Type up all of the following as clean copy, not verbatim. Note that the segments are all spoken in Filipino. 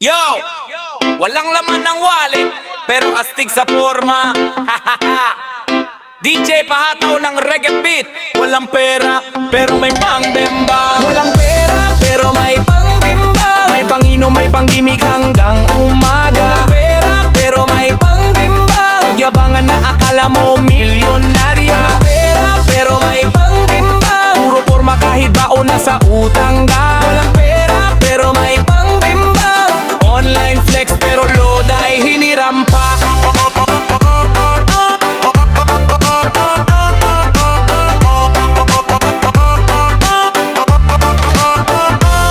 Yo! Walang laman ng wallet, pero astig sa forma. DJ pahataw ng reggae beat. Walang pera, pero may pangbemba. Walang pera, pero may pangbemba. May panginom, may panggimik hanggang umaga. Walang pera, pero may pangbemba. Yabangan na akala mo milyonarya. Walang pera, pero may pangbemba. Puro forma kahit baon na sa utang ka. Walang pera, pero may pangbemba. Online flex pero load ay hiniram pa.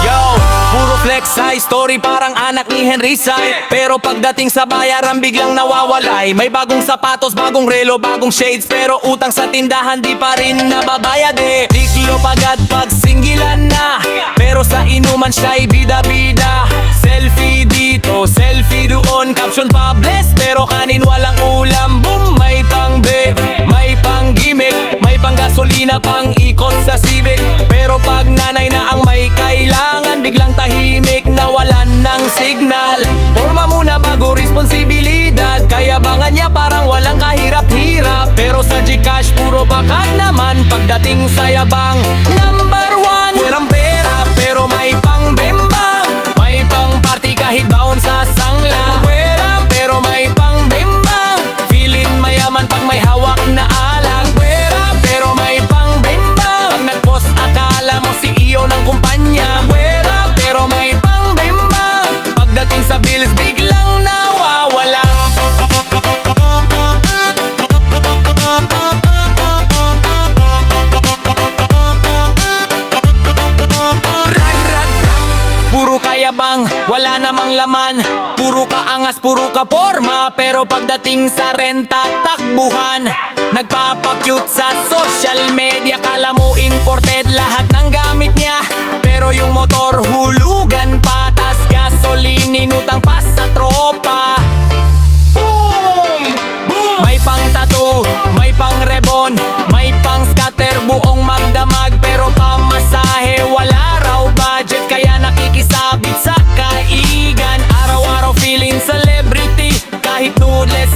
Yo, puro flex ay story parang anak ni Henry Sai. Pero pagdating sa bayaran biglang nawawalay. May bagong sapatos, bagong relo, bagong shades. Pero utang sa tindahan di pa rin nababayad eh. Tiklo pagad pag singgilan na. Pero sa inuman siya'y bida-bida. Selfie dito, selfie doon. Caption pa bless, pero kanin walang ulam. Boom, may pangbe, may panggimik. May panggasolina, pang ikot sa Civic. Pero pag nanay na ang may kailangan, biglang tahimik, nawalan ng signal. Forma muna bago responsibilidad. Kaya bangan niya parang walang kahirap-hirap. Pero sa Gcash puro bakat naman. Pagdating sa yabang, number one. Walang pera pero may pangbemba. May pang party kahit baon sa sangla. Pera pero may pangbemba. Feeling mayaman pag may hawak na alak. Pera pero may pangbemba. Pag nag-post akala mo CEO ng kumpanya. Pera pero may pangbemba. Pagdating sa bills biglang nawawala. Puro kayabang, wala namang laman. Puro kaangas, puro ka forma. Pero pagdating sa renta, takbuhan. Nagpapakyut sa social media. Kala mo imported lahat ng gamit niya. Pero yung motor hulugan pa. Tas gasolin inutang pa sa tropa. Boom! Boom! May pang tattoo, may pang rebon, may pang scatter, buong magdamag. Pero pamasahe, wala raw budget. Kaya nakikisabit sa kaigan. Araw-araw feeling celebrity. Kahit nudeless